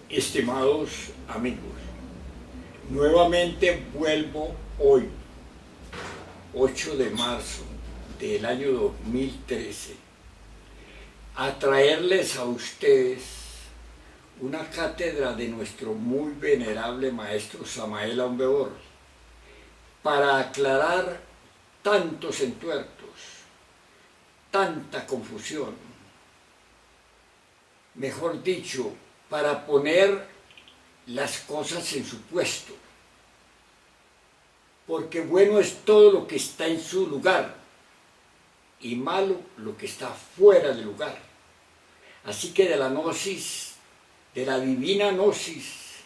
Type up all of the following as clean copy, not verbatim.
Estimados amigos, nuevamente vuelvo hoy, 8 de marzo del año 2013, a traerles a ustedes una cátedra de nuestro muy venerable maestro Samael Aun Weor, para aclarar tantos entuertos, tanta confusión, mejor dicho, para poner las cosas en su puesto, porque bueno es todo lo que está en su lugar y malo lo que está fuera de lugar. Así que de la gnosis, de la divina gnosis,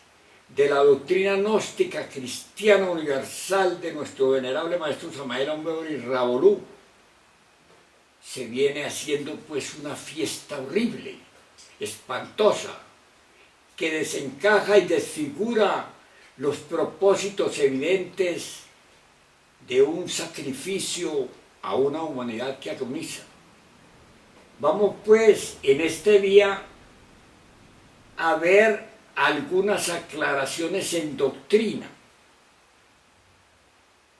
de la doctrina gnóstica cristiana universal de nuestro venerable maestro Samael Aun Weor y Ravolú, se viene haciendo pues una fiesta horrible, espantosa, que desencaja y desfigura los propósitos evidentes de un sacrificio a una humanidad que agoniza. Vamos pues en este día a ver algunas aclaraciones en doctrina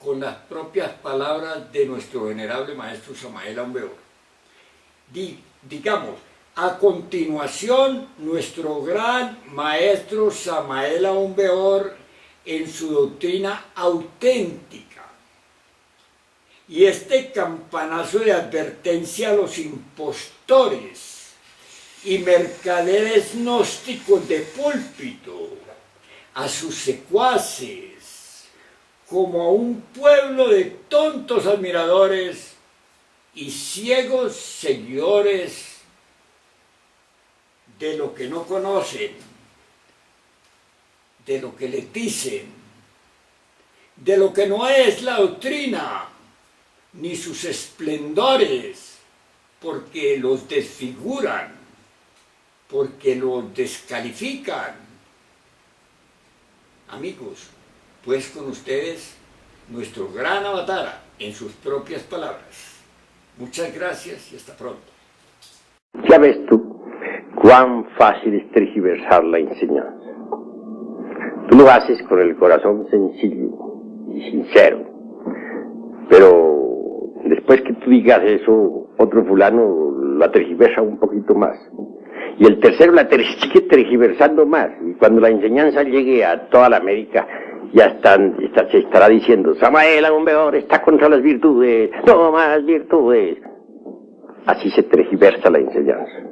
con las propias palabras de nuestro venerable maestro Samael Aun Weor. Digamos, a continuación, nuestro gran maestro Samael Aun Weor en su doctrina auténtica. Y este campanazo de advertencia a los impostores y mercaderes gnósticos de púlpito, a sus secuaces, como a un pueblo de tontos admiradores y ciegos seguidores de lo que no conocen, de lo que les dicen, de lo que no es la doctrina, ni sus esplendores, porque los desfiguran, porque los descalifican. Amigos, pues con ustedes, nuestro gran avatara, en sus propias palabras. Muchas gracias y hasta pronto. Ya ves tú cuán fácil es tergiversar la enseñanza. Tú lo haces con el corazón sencillo y sincero, pero después que tú digas eso, otro fulano la tergiversa un poquito más, y el tercero la sigue tergiversando más, y cuando la enseñanza llegue a toda la América, ya se estará diciendo: Samael Aun Weor está contra las virtudes, no más virtudes. Así se tergiversa la enseñanza.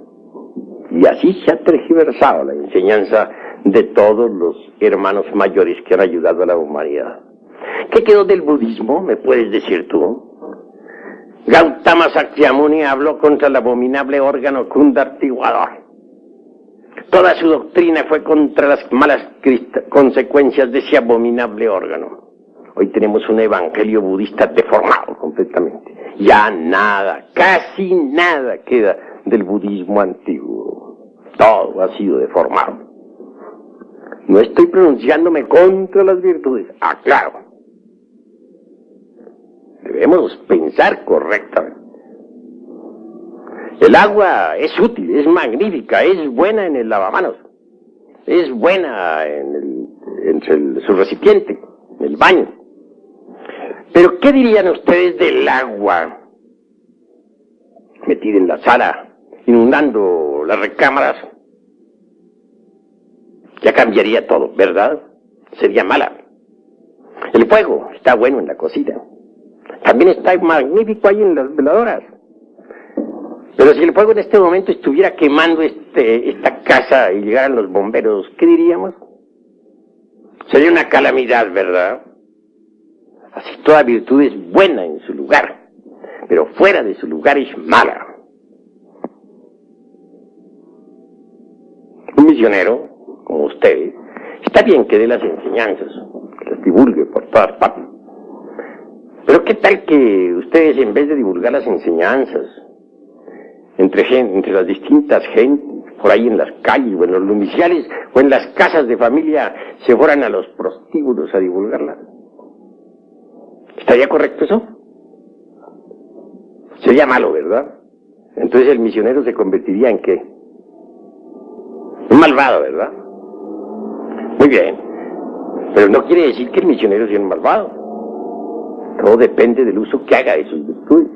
Y así se ha tergiversado la enseñanza de todos los hermanos mayores que han ayudado a la humanidad. ¿Qué quedó del budismo? ¿Me puedes decir tú? Gautama Sakyamuni habló contra el abominable órgano kundartiguador. Toda su doctrina fue contra las malas consecuencias de ese abominable órgano. Hoy tenemos un evangelio budista deformado completamente. Ya nada, casi nada queda del budismo antiguo. Todo ha sido deformado. No estoy pronunciándome contra las virtudes, aclaro. Debemos pensar correctamente. El agua es útil, es magnífica, es buena en el lavamanos, es buena en su recipiente, en el baño. Pero ¿qué dirían ustedes del agua metida en la sala, inundando las recámaras? Ya cambiaría todo, ¿verdad? Sería mala. El fuego está bueno en la cocina. También está magnífico ahí en las veladoras. Pero si el fuego en este momento estuviera quemando esta casa y llegaran los bomberos, ¿qué diríamos? Sería una calamidad, ¿verdad? Así toda virtud es buena en su lugar, pero fuera de su lugar es mala. Un misionero, como ustedes, está bien que dé las enseñanzas, que las divulgue por todas partes. Pero ¿qué tal que ustedes, en vez de divulgar las enseñanzas entre las distintas gentes, por ahí en las calles o en los lumiciales o en las casas de familia, se fueran a los prostíbulos a divulgarlas? ¿Estaría correcto eso? Sería malo, ¿verdad? Entonces el misionero se convertiría en ¿qué? Un malvado, ¿verdad? Muy bien, pero no quiere decir que el misionero sea un malvado. Todo depende del uso que haga de sus virtudes.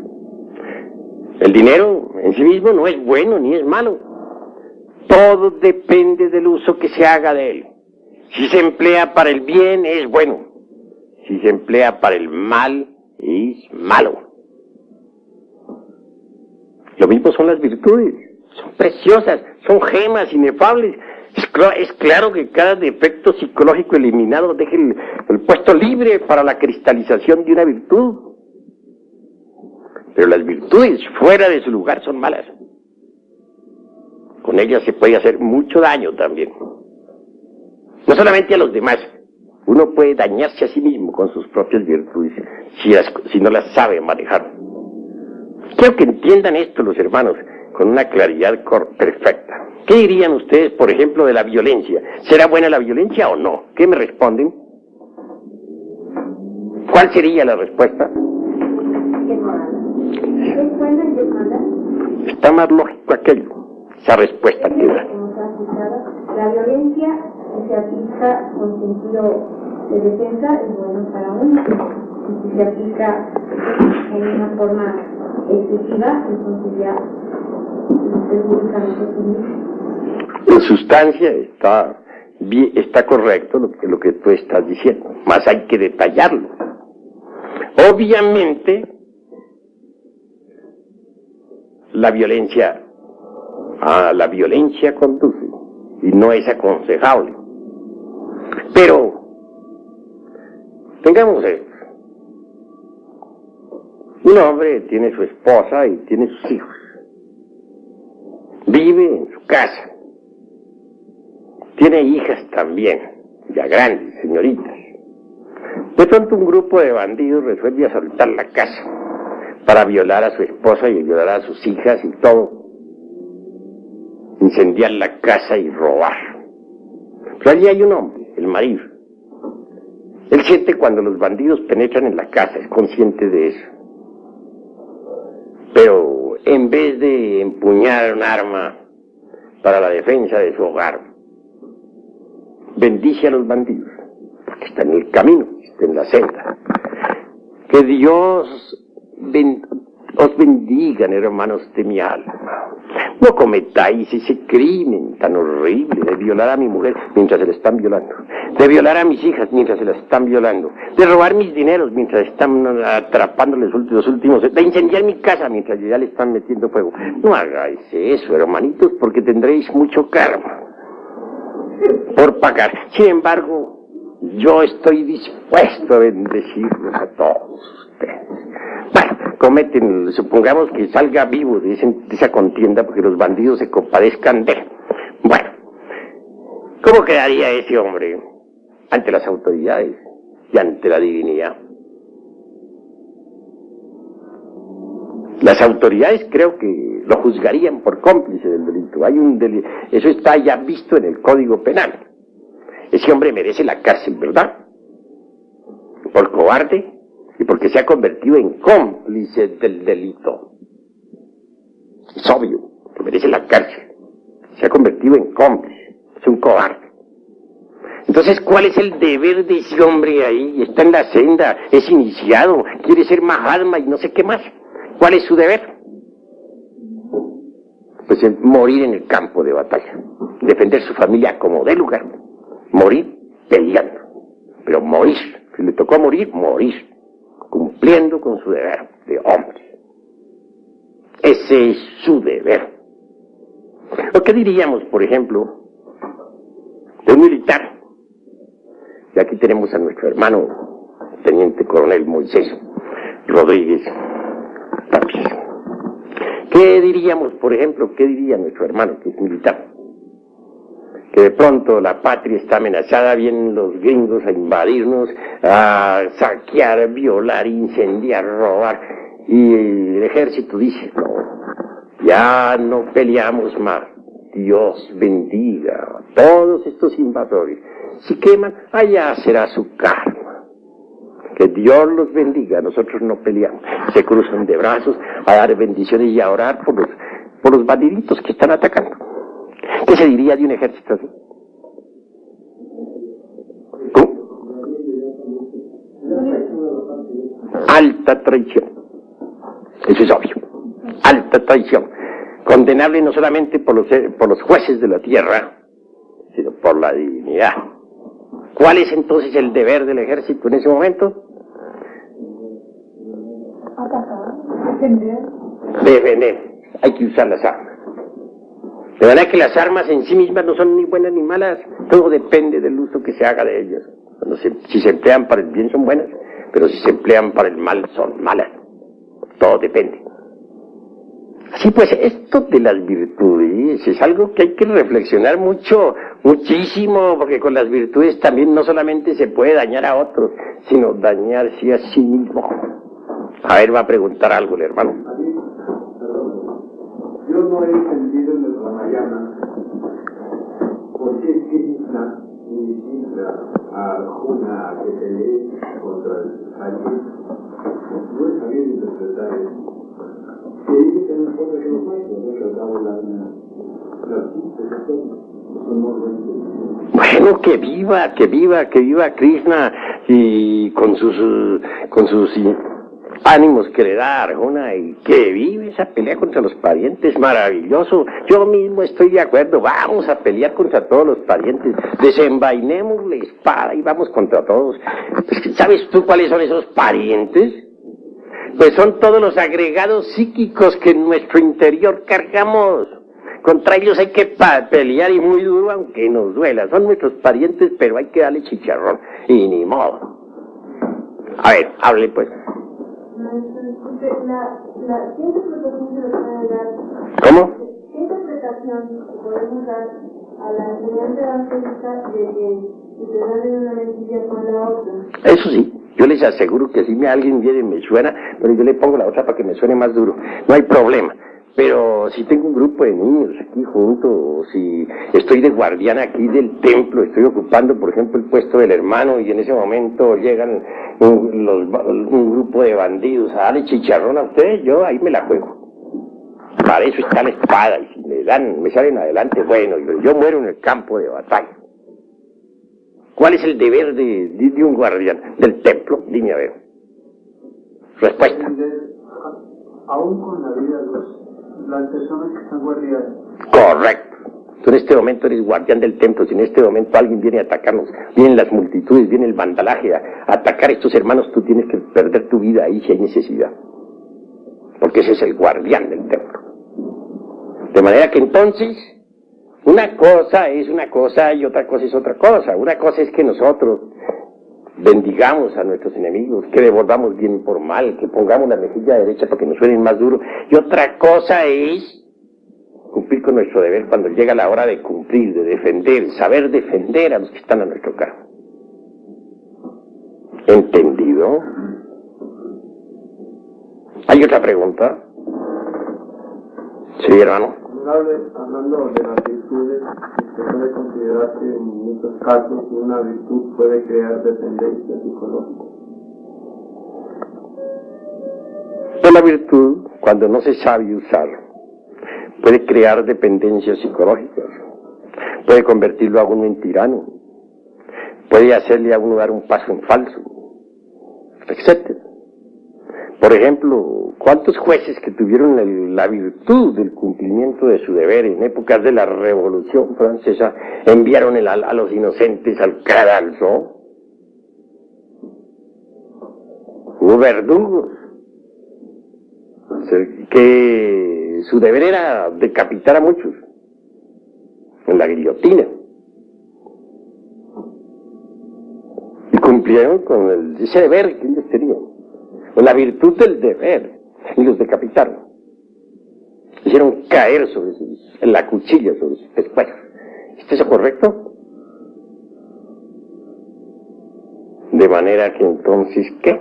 El dinero en sí mismo no es bueno ni es malo. Todo depende del uso que se haga de él. Si se emplea para el bien, es bueno. Si se emplea para el mal, es malo. Lo mismo son las virtudes. Son preciosas, son gemas inefables. Es claro que cada defecto psicológico eliminado deja el puesto libre para la cristalización de una virtud. Pero las virtudes fuera de su lugar son malas. Con ellas se puede hacer mucho daño también. No solamente a los demás. Uno puede dañarse a sí mismo con sus propias virtudes si no las sabe manejar. Quiero que entiendan esto los hermanos con una claridad perfecta. ¿Qué dirían ustedes, por ejemplo, de la violencia? ¿Será buena la violencia o no? ¿Qué me responden? ¿Cuál sería la respuesta? Está más lógico aquello, esa respuesta que da. La violencia se aplica con sentido de defensa es bueno para uno, y si se aplica en una forma excesiva, entonces ya perjudica a nosotros mismos. En sustancia está correcto lo que tú estás diciendo, más hay que detallarlo. Obviamente, la violencia conduce y no es aconsejable. Pero, tengamos esto. Un hombre tiene su esposa y tiene sus hijos. Vive en su casa. Tiene hijas también, ya grandes, señoritas. De pronto un grupo de bandidos resuelve asaltar la casa para violar a su esposa y violar a sus hijas y todo. Incendiar la casa y robar. Pero allí hay un hombre, el marido. Él siente cuando los bandidos penetran en la casa, es consciente de eso. Pero en vez de empuñar un arma para la defensa de su hogar, bendice a los bandidos, porque están en el camino, están en la senda. Que Dios os bendiga, hermanos de mi alma. No cometáis ese crimen tan horrible de violar a mi mujer mientras se la están violando, de violar a mis hijas mientras se las están violando, de robar mis dineros mientras están atrapándoles los últimos, de incendiar mi casa mientras ya le están metiendo fuego. No hagáis eso, hermanitos, porque tendréis mucho karma por pagar. Sin embargo, yo estoy dispuesto a bendecirlos a todos ustedes. Bueno, cometen, supongamos que salga vivo de esa contienda porque los bandidos se compadezcan de él. Bueno, ¿cómo quedaría ese hombre ante las autoridades y ante la divinidad? Las autoridades creo que lo juzgarían por cómplice del delito. Hay un delito, eso está ya visto en el Código Penal. Ese hombre merece la cárcel, ¿verdad? Por cobarde y porque se ha convertido en cómplice del delito. Es obvio que merece la cárcel. Se ha convertido en cómplice. Es un cobarde. Entonces, ¿cuál es el deber de ese hombre ahí? Está en la senda, es iniciado, quiere ser Mahatma y no sé qué más. ¿Cuál es su deber? Pues morir en el campo de batalla, defender su familia como de lugar, morir peleando, pero morir, si le tocó morir, morir, cumpliendo con su deber de hombre. Ese es su deber. ¿O qué diríamos, por ejemplo, de un militar? Y aquí tenemos a nuestro hermano, Teniente Coronel Moisés Rodríguez Tapias. ¿Qué diríamos, por ejemplo, qué diría nuestro hermano que es militar? Que de pronto la patria está amenazada, vienen los gringos a invadirnos, a saquear, violar, incendiar, robar, y el ejército dice, no, ya no peleamos más, Dios bendiga a todos estos invasores, si queman, allá será su karma. Que Dios los bendiga, nosotros no peleamos. Se cruzan de brazos a dar bendiciones y a orar por los bandiditos que están atacando. ¿Qué se diría de un ejército así? alta traición. Eso es obvio. Alta traición. Condenable no solamente por los jueces de la tierra, sino por la divinidad. ¿Cuál es entonces el deber del ejército en ese momento? Defender. Hay que usar las armas. De verdad que las armas en sí mismas no son ni buenas ni malas, todo depende del uso que se haga de ellas. Si se emplean para el bien son buenas, pero si se emplean para el mal son malas. Todo depende. Así pues, esto de las virtudes es algo que hay que reflexionar muchísimo, porque con las virtudes también no solamente se puede dañar a otros, sino dañarse a sí mismo. A ver, va a preguntar algo el hermano. Yo no he entendido en el Ramayana por qué Krishna invita a Arjuna a que pelee contra el Ajit. No he sabido interpretar eso. Que dice que no importa que lo mate, no trataba Bueno, que viva Krishna y con sus ánimos que le da Arjuna y que vive esa pelea contra los parientes, maravilloso. Yo mismo estoy de acuerdo, vamos a pelear contra todos los parientes, desenvainemos la espada y vamos contra todos. Pues, ¿sabes tú cuáles son esos parientes? Pues son todos los agregados psíquicos que en nuestro interior cargamos. Contra ellos hay que pelear y muy duro, aunque nos duela. Son nuestros parientes, pero hay que darle chicharrón. Y ni modo. A ver, hable pues. ¿Qué interpretación se le puede dar? ¿Cómo? ¿Qué interpretación podemos dar a la enseñanza evangélica de que se dan en una mentira con la otra? Eso sí, yo les aseguro que si alguien viene y me suena, pero yo le pongo la otra para que me suene más duro. No hay problema. Pero si tengo un grupo de niños aquí juntos, o si estoy de guardián aquí del templo, estoy ocupando, por ejemplo, el puesto del hermano y en ese momento llegan un grupo de bandidos a darle chicharrón a ustedes, yo ahí me la juego. Para eso está la espada y si me salen adelante, bueno, yo muero en el campo de batalla. ¿Cuál es el deber de un guardián del templo? Dime a ver. Respuesta. Aún con la vida las personas que están guardiadas. Correcto. Tú en este momento eres guardián del templo. Si en este momento alguien viene a atacarnos, vienen las multitudes, viene el vandalaje a atacar a estos hermanos, tú tienes que perder tu vida ahí si hay necesidad. Porque ese es el guardián del templo. De manera que entonces, una cosa es una cosa y otra cosa es otra cosa. Una cosa es que nosotros bendigamos a nuestros enemigos, que devolvamos bien por mal, que pongamos la mejilla derecha para que nos suenen más duro. Y otra cosa es cumplir con nuestro deber cuando llega la hora de cumplir, de defender, saber defender a los que están a nuestro cargo. ¿Entendido? ¿Hay otra pregunta? Sí, hermano. Hablando de las virtudes, se puede considerar que en muchos casos una virtud puede crear dependencia psicológica. La virtud, cuando no se sabe usar, puede crear dependencias psicológicas, puede convertirlo a uno en tirano, puede hacerle a uno dar un paso en falso, etc. Por ejemplo, ¿cuántos jueces que tuvieron la virtud del cumplimiento de su deber en épocas de la Revolución Francesa enviaron a los inocentes al cadalso? Hubo verdugos que su deber era decapitar a muchos en la guillotina. Y cumplieron con ese deber que ellos tenían. Con la virtud del deber, y los decapitaron. Hicieron caer en la cuchilla sobre sus pescuezos. ¿Es eso correcto? De manera que entonces, ¿qué?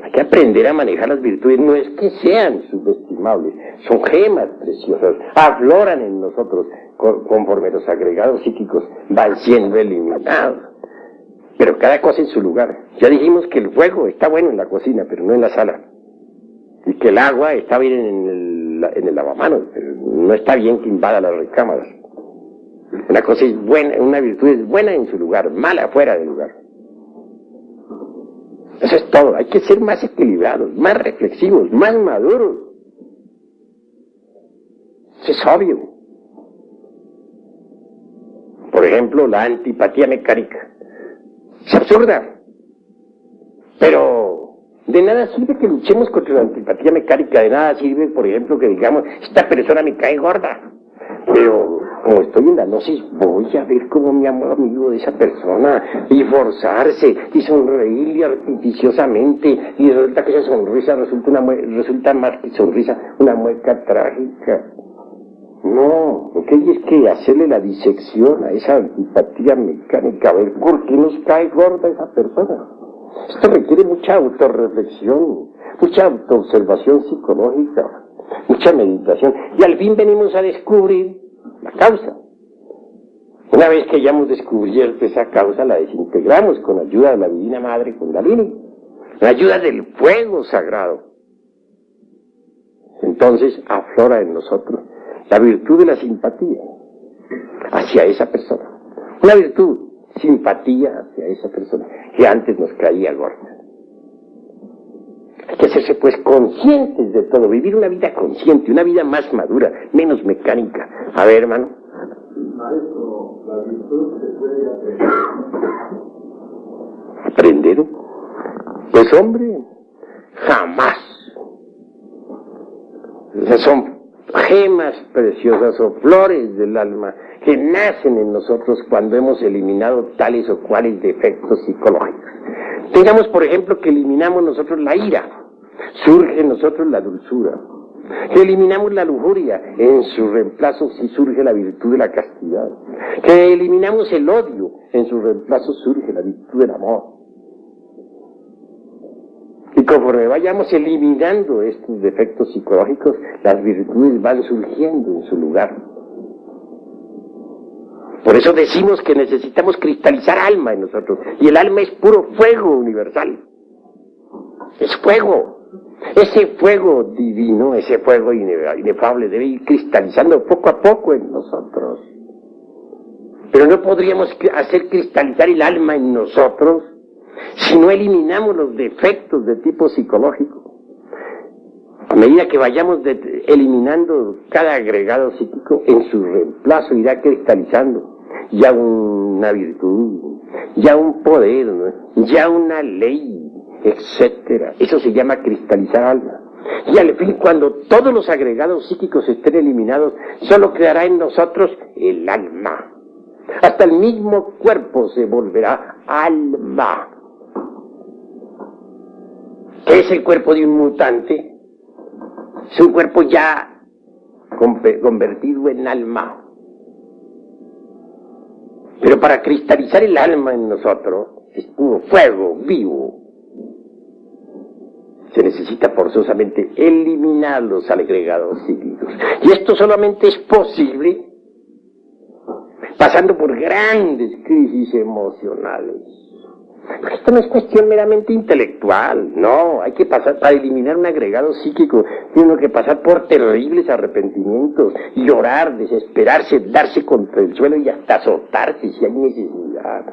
Hay que aprender a manejar las virtudes, no es que sean subestimables, son gemas preciosas, afloran en nosotros conforme los agregados psíquicos van siendo eliminados. Pero cada cosa en su lugar. Ya dijimos que el fuego está bueno en la cocina, pero no en la sala. Y que el agua está bien en el lavamanos, pero no está bien que invada las recámaras. Una cosa es buena, una virtud es buena en su lugar, mala fuera del lugar. Eso es todo. Hay que ser más equilibrados, más reflexivos, más maduros. Eso es obvio. Por ejemplo, la antipatía mecánica. Es absurda. Pero de nada sirve que luchemos contra la antipatía mecánica. De nada sirve, por ejemplo, que digamos, esta persona me cae gorda. Pero como estoy en la gnosis, voy a ver cómo me amo amigo de esa persona y forzarse y sonreírle artificiosamente, y resulta que esa sonrisa resulta más que sonrisa una mueca trágica. No, lo que hay es que hacerle la disección a esa antipatía mecánica, a ver por qué nos cae gorda esa persona. Esto requiere mucha autorreflexión, mucha autoobservación psicológica, mucha meditación, y al fin venimos a descubrir la causa. Una vez que hayamos descubierto esa causa, la desintegramos con ayuda de la Divina Madre Kundalini, con ayuda del fuego sagrado. Entonces aflora en nosotros la virtud de la simpatía hacia esa persona. Una virtud, simpatía hacia esa persona que antes nos caía gorda. Hay que hacerse pues conscientes de todo, vivir una vida consciente, una vida más madura, menos mecánica. A ver, hermano. Maestro, la virtud se puede aprender. ¿Aprender? Pues hombre, jamás. Esas son gemas preciosas o flores del alma que nacen en nosotros cuando hemos eliminado tales o cuales defectos psicológicos. Tengamos, por ejemplo, que eliminamos nosotros la ira, surge en nosotros la dulzura. Que eliminamos la lujuria, en su reemplazo sí surge la virtud de la castidad. Que eliminamos el odio, en su reemplazo surge la virtud del amor. Y conforme vayamos eliminando estos defectos psicológicos, las virtudes van surgiendo en su lugar. Por eso decimos que necesitamos cristalizar alma en nosotros. Y el alma es puro fuego universal. Es fuego. Ese fuego divino, ese fuego inefable debe ir cristalizando poco a poco en nosotros. Pero no podríamos hacer cristalizar el alma en nosotros si no eliminamos los defectos de tipo psicológico. A medida que vayamos eliminando cada agregado psíquico, en su reemplazo irá cristalizando ya una virtud, ya un poder, ¿no? Ya una ley, etcétera. Eso se llama cristalizar alma. Y al fin, cuando todos los agregados psíquicos estén eliminados, solo quedará en nosotros el alma. Hasta el mismo cuerpo se volverá alma. ¿Qué es el cuerpo de un mutante? Es un cuerpo ya convertido en alma. Pero para cristalizar el alma en nosotros, es puro fuego vivo. Se necesita forzosamente eliminar los agregados psíquicos. Y esto solamente es posible pasando por grandes crisis emocionales. Esto no es cuestión meramente intelectual, no, hay que pasar, para eliminar un agregado psíquico, tiene uno que pasar por terribles arrepentimientos, llorar, desesperarse, darse contra el suelo y hasta azotarse si hay necesidad.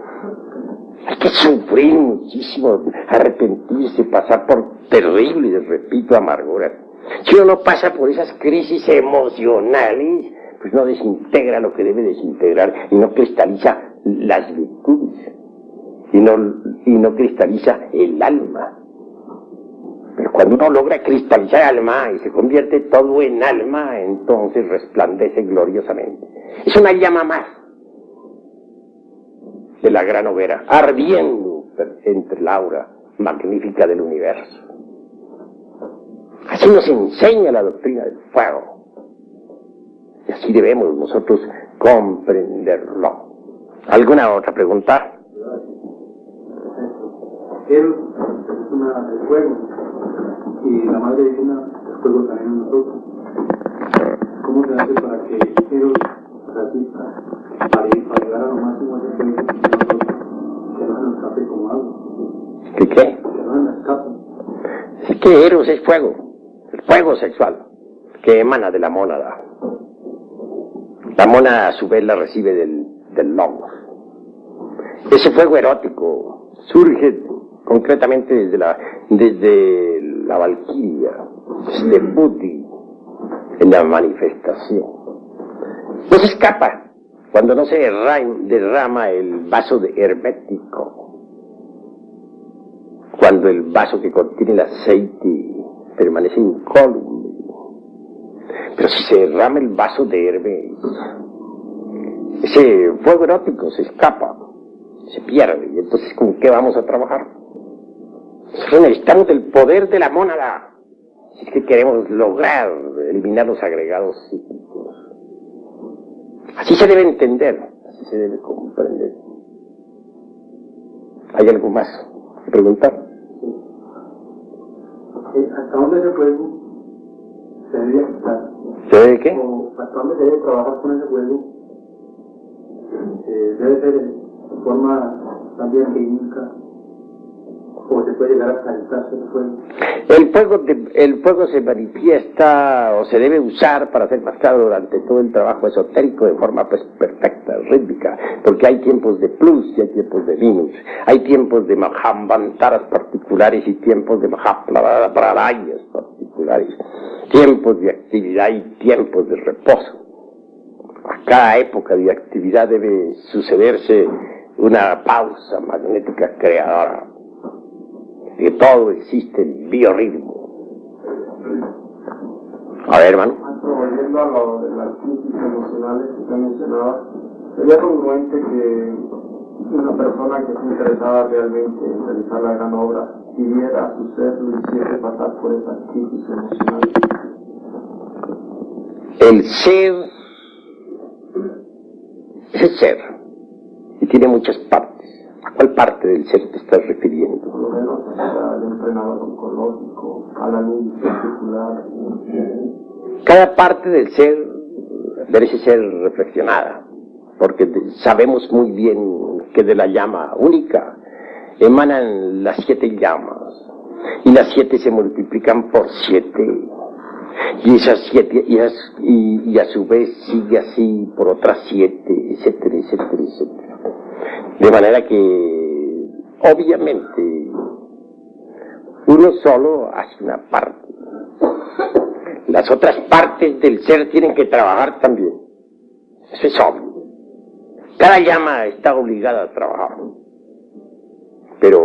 Hay que sufrir muchísimo, arrepentirse, pasar por terribles, repito, amarguras. Si uno no pasa por esas crisis emocionales, pues no desintegra lo que debe desintegrar y no cristaliza las virtudes. Y no cristaliza el alma. Pero cuando uno logra cristalizar el alma y se convierte todo en alma, entonces resplandece gloriosamente. Es una llama más de la gran hoguera, ardiendo entre la aura magnífica del universo. Así nos enseña la doctrina del fuego. Y así debemos nosotros comprenderlo. ¿Alguna otra pregunta? Eros es el fuego, y la Madre Divina es fuego también en nosotros. ¿Cómo se hace para que Eros resista, para llegar a lo máximo de fuego en nosotros, que no se nos escape como agua? ¿Qué? Que no se nos escape. Es que Eros es fuego, el fuego sexual, que emana de la mónada. La mónada a su vez la recibe del logos. Ese fuego erótico surge concretamente desde la Valquiria, desde Buddy, en la manifestación. No se escapa cuando no se derrama el vaso hermético, cuando el vaso que contiene el aceite permanece incólume. Pero si se derrama el vaso de Hermes, ese fuego erótico se escapa, se pierde, y entonces ¿con qué vamos a trabajar? Nosotros necesitamos del poder de la mónada, si es que queremos lograr eliminar los agregados psíquicos. Así se debe entender, así se debe comprender. ¿Hay algo más que preguntar? ¿Hasta dónde ese juego se debería quitar? ¿Se debe qué? ¿O hasta dónde se debe trabajar con ese juego? ¿Debe ser de forma también rítmica? ¿O se puede llegar a calentarse el fuego? El fuego se manifiesta o se debe usar, para ser más claro, durante todo el trabajo esotérico de forma pues perfecta, rítmica, porque hay tiempos de plus y hay tiempos de minus, hay tiempos de mahambantaras particulares y tiempos de mahaprarayas particulares, tiempos de actividad y tiempos de reposo. A cada época de actividad debe sucederse una pausa magnética creadora. De todo existe el biorritmo. A ver, hermano. Volviendo a lo de las crisis emocionales que usted mencionaba, sería congruente que una persona que esté interesada realmente en realizar la gran obra viviera a su ser, lo hiciese pasar por esas crisis emocionales. El ser es el ser y tiene muchas partes. ¿A cuál parte del ser te estás refiriendo? Por lo menos al entrenador oncológico, a la luz particular. Cada parte del ser merece ser reflexionada, porque sabemos muy bien que de la llama única emanan las 7 llamas, y las 7 se multiplican por 7, y esas 7, y a su vez sigue así por otras 7, etcétera, etcétera, etcétera. De manera que, obviamente, uno solo hace una parte. Las otras partes del ser tienen que trabajar también. Eso es obvio. Cada llama está obligada a trabajar. Pero,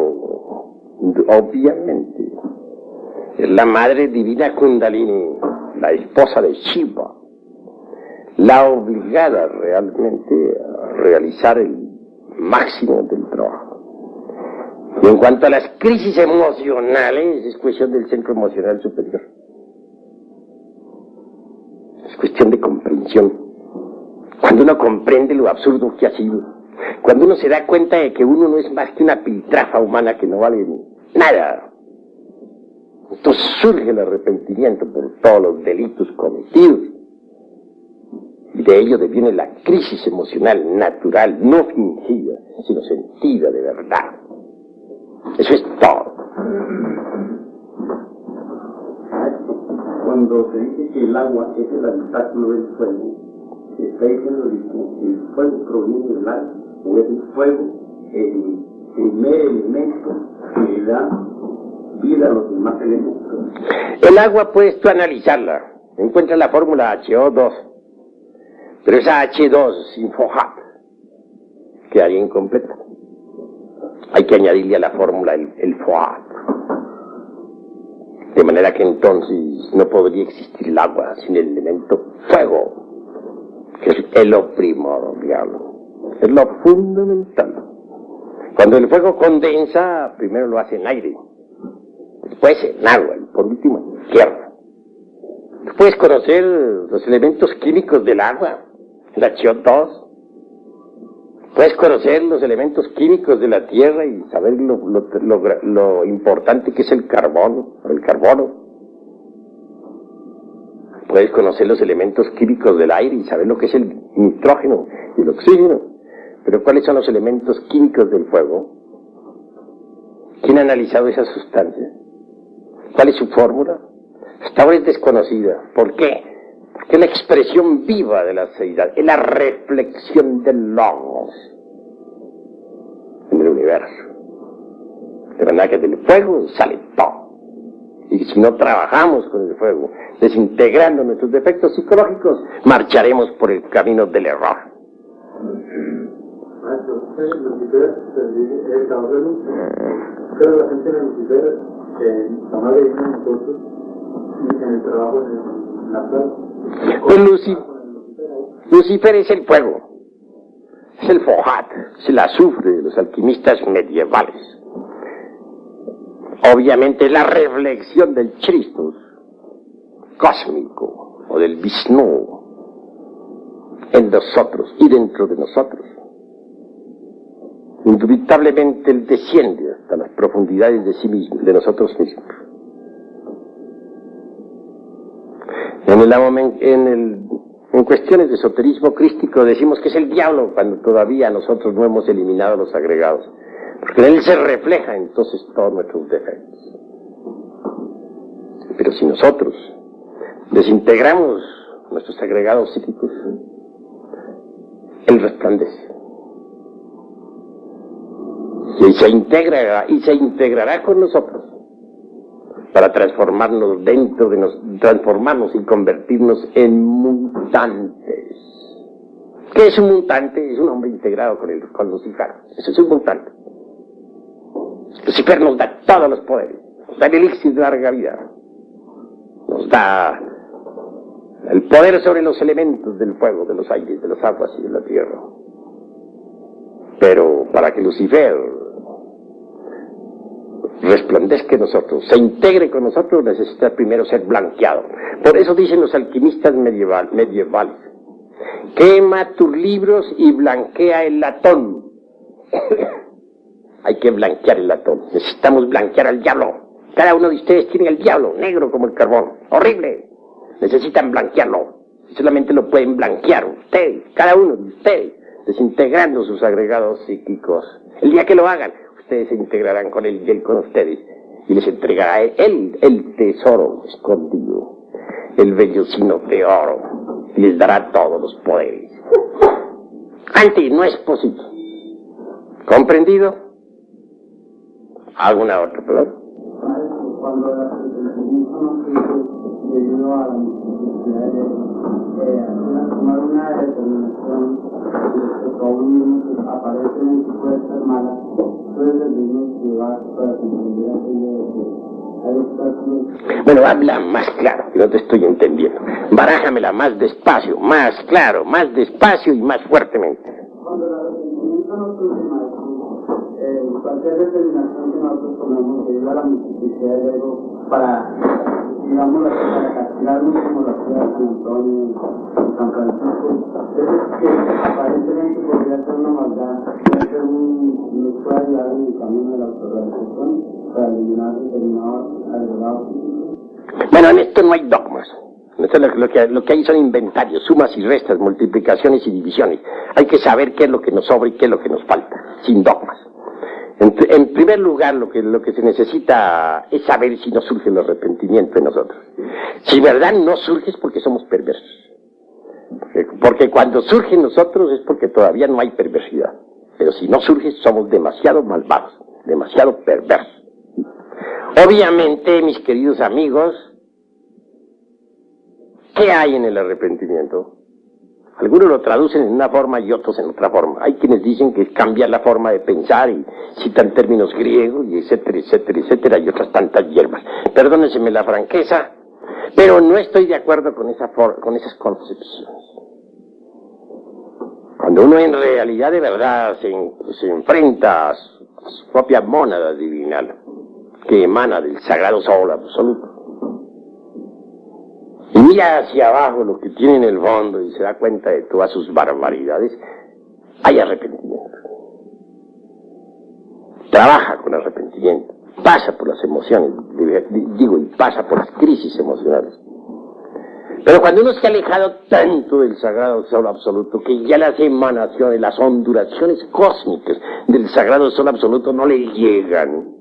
obviamente, es la Madre Divina Kundalini, la esposa de Shiva, la obligada realmente a realizar el máximo del trabajo. Y en cuanto a las crisis emocionales, es cuestión del centro emocional superior. Es cuestión de comprensión. Cuando uno comprende lo absurdo que ha sido, cuando uno se da cuenta de que uno no es más que una piltrafa humana que no vale nada, entonces surge el arrepentimiento por todos los delitos cometidos. Y de ello deviene la crisis emocional natural, no fingida, sino sentida de verdad. Eso es todo. Cuando se dice que el agua es el habitáculo del fuego, se está diciendo que el fuego proviene del agua, o es el fuego el primer elemento que le da vida a los demás elementos. El agua puedes tú analizarla. Encuentras la fórmula HO2. Pero esa H2 sin fosfato quedaría incompleta. Hay que añadirle a la fórmula el fosfato. De manera que entonces no podría existir el agua sin el elemento fuego, que es lo primordial, es lo fundamental. Cuando el fuego condensa, primero lo hace en aire, después en agua y por último en tierra. Tú puedes conocer los elementos químicos del agua, la CO2. Puedes conocer los elementos químicos de la tierra y saber lo importante que es el carbono. Puedes conocer los elementos químicos del aire y saber lo que es el nitrógeno y el oxígeno. Pero ¿cuáles son los elementos químicos del fuego? ¿Quién ha analizado esas sustancias? ¿Cuál es su fórmula? Hasta ahora es desconocida. ¿Por qué? Porque es la expresión viva de la seidad, es la reflexión del logos en el universo. De manera que del fuego sale todo. Y si no trabajamos con el fuego, desintegrando nuestros defectos psicológicos, marcharemos por el camino del error. Maestro, Lucifer, pero la gente de Lucifer, la madre de nosotros, en el trabajo en la plaza. Pues Lucifer es el fuego, es el Fojat, es el azufre de los alquimistas medievales. Obviamente la reflexión del Christus cósmico o del Vishnu en nosotros y dentro de nosotros. Indubitablemente él desciende hasta las profundidades de sí mismo, de nosotros mismos. En cuestiones de esoterismo crístico decimos que es el diablo cuando todavía nosotros no hemos eliminado los agregados, porque en él se refleja entonces todos nuestros defectos. Pero si nosotros desintegramos nuestros agregados psíquicos, él resplandece. Y se integrará con nosotros para transformarnos transformarnos y convertirnos en mutantes. ¿Qué es un mutante? Es un hombre integrado con Lucifer. Eso es un mutante. Lucifer nos da todos los poderes, nos da el elixir de larga vida, nos da el poder sobre los elementos del fuego, de los aires, de las aguas y de la tierra. Pero para que Lucifer resplandezca en nosotros, se integre con nosotros, necesita primero ser blanqueado. Por eso dicen los alquimistas medievales: quema tus libros y blanquea el latón. Hay que blanquear el latón. Necesitamos blanquear al diablo. Cada uno de ustedes tiene el diablo negro como el carbón. Horrible. Necesitan blanquearlo. Solamente lo pueden blanquear ustedes, cada uno de ustedes, desintegrando sus agregados psíquicos. El día que lo hagan, ustedes se integrarán con él y él con ustedes, y les entregará a él el tesoro escondido, el vellocino de oro, y les dará todos los poderes. Antes no es posible. ¿Comprendido? ¿Alguna otra palabra? Cuando el cristianismo nos debido a la necesidad de tomar una determinación que aún aparece en su fuerza mala, puede servirnos llevar para comprender aquello de que hay obstáculos. Bueno, habla más claro, que no te estoy entendiendo. Barájamela más despacio, más claro, más despacio y más fuertemente. Cuando el arrepentimiento nos surge, maestro, cualquier determinación que nosotros tomemos debido a la multiplicidad del ego para, digamos, para castigarnos como lo hacía San Antonio, San Francisco, es que aparentemente podría ser una maldad, puede ser nos puede ayudar en el camino de la autorrealización para eliminar determinados agregados. Bueno, en esto no hay dogmas. En esto lo que hay son inventarios, sumas y restas, multiplicaciones y divisiones. Hay que saber qué es lo que nos sobra y qué es lo que nos falta, sin dogmas. En primer lugar, lo que se necesita es saber si no surge el arrepentimiento en nosotros. Si verdad no surge es porque somos perversos. Porque cuando surge en nosotros es porque todavía no hay perversidad. Pero si no surge, somos demasiado malvados, demasiado perversos. Obviamente, mis queridos amigos, ¿qué hay en el arrepentimiento? Algunos lo traducen en una forma y otros en otra forma. Hay quienes dicen que es cambiar la forma de pensar y citan términos griegos y etcétera, etcétera, etcétera, y otras tantas hierbas. Perdónenseme la franqueza, pero no estoy de acuerdo con esas concepciones. Cuando uno en realidad de verdad se enfrenta a su propia mónada divinal, que emana del sagrado sol absoluto, y mira hacia abajo lo que tiene en el fondo y se da cuenta de todas sus barbaridades, hay arrepentimiento. Trabaja con arrepentimiento, pasa por las emociones, y pasa por las crisis emocionales. Pero cuando uno se ha alejado tanto del sagrado sol absoluto, que ya las emanaciones, las ondulaciones cósmicas del sagrado sol absoluto no le llegan,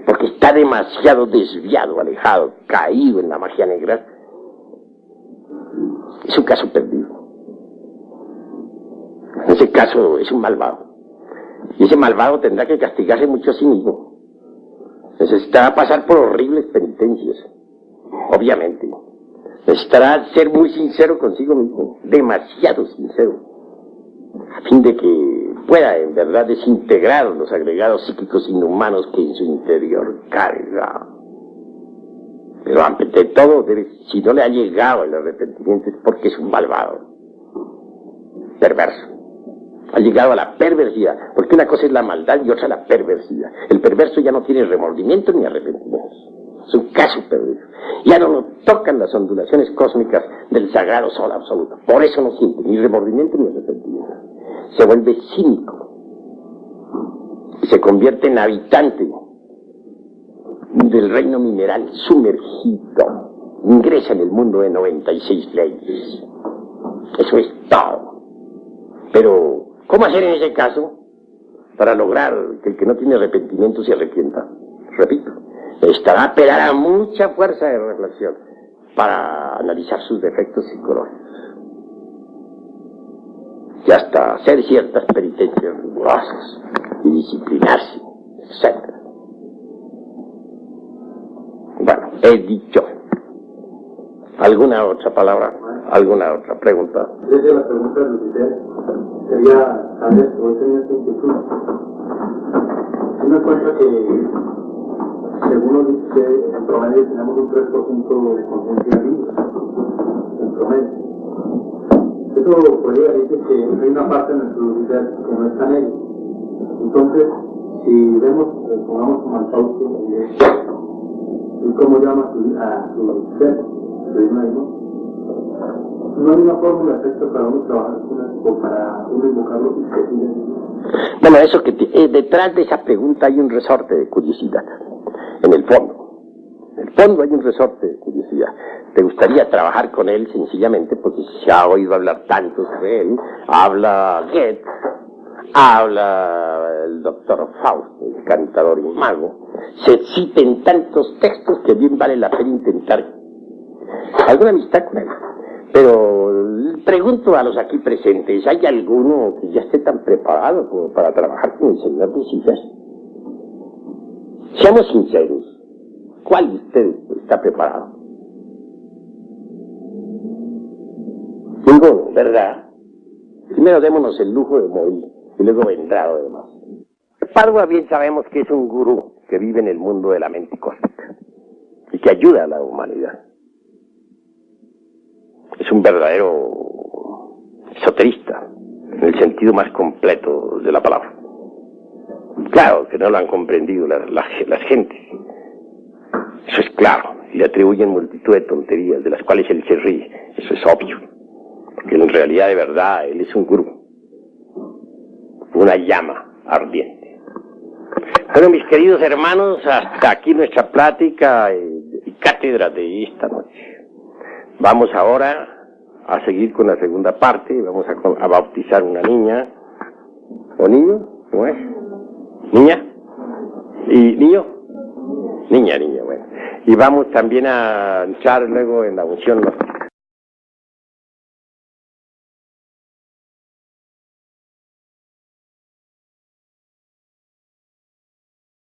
porque está demasiado desviado, alejado, caído en la magia negra, es un caso perdido. En ese caso es un malvado. Y ese malvado tendrá que castigarse mucho a sí mismo. Necesitará pasar por horribles penitencias, obviamente. Necesitará ser muy sincero consigo mismo, demasiado sincero, a fin de que pueda en verdad desintegrar los agregados psíquicos inhumanos que en su interior carga. Pero antes de todo, si no le ha llegado el arrepentimiento es porque es un malvado, perverso. Ha llegado a la perversidad, porque una cosa es la maldad y otra la perversidad. El perverso ya no tiene remordimiento ni arrepentimiento. Es un caso perdido. Ya no lo tocan las ondulaciones cósmicas del sagrado sol absoluto. Por eso no siente ni remordimiento ni arrepentimiento. Se vuelve cínico y se convierte en habitante del reino mineral sumergido. Ingresa en el mundo de 96 leyes. Eso es todo. Pero, ¿cómo hacer en ese caso para lograr que el que no tiene arrepentimiento se arrepienta? Repito, necesitará apelar a mucha fuerza de reflexión para analizar sus defectos psicológicos y hasta hacer ciertas penitencias rigurosas y disciplinarse, etc. Bueno, he dicho. ¿Alguna otra palabra? ¿Alguna otra pregunta? Desde la pregunta de usted sería saber, o tener esta inquietud. Si me cuenta que, según lo dice usted, en promedio tenemos un 3% de conciencia libre, en promedio. Eso podría decir que hay una parte de nuestro lugar que no está en él. Entonces, si vemos, pongamos como al Fausto, y cómo llama a su ser, no hay una fórmula exacta para uno trabajar o para uno invocar lo que se. Bueno, eso que detrás de esa pregunta hay un resorte de curiosidad, en el fondo. En el fondo hay un resorte de curiosidad. ¿Te gustaría trabajar con él sencillamente porque se ha oído hablar tanto sobre él? Habla Goethe, habla el doctor Faust, el cantador y mago. Se citen tantos textos que bien vale la pena intentar alguna amistad con él. Pero pregunto a los aquí presentes, ¿hay alguno que ya esté tan preparado como para trabajar con el señor Mesías? Seamos sinceros, ¿cuál de ustedes está preparado? Ninguno, ¿verdad? Primero démonos el lujo de morir y luego vendrá lo demás. Padua bien sabemos que es un gurú que vive en el mundo de la mente cósmica y que ayuda a la humanidad. Es un verdadero esoterista, en el sentido más completo de la palabra. Claro que no lo han comprendido las gentes. Eso es claro, y le atribuyen multitud de tonterías, de las cuales él se ríe. Eso es obvio. Que en realidad, de verdad, él es un gurú. Una llama ardiente. Bueno, mis queridos hermanos, hasta aquí nuestra plática y cátedra de esta noche. Vamos ahora a seguir con la segunda parte. Vamos a bautizar una niña. ¿O niño? ¿Cómo es? ¿Niña? ¿Y niño? Niña, bueno. Y vamos también a entrar luego en la unción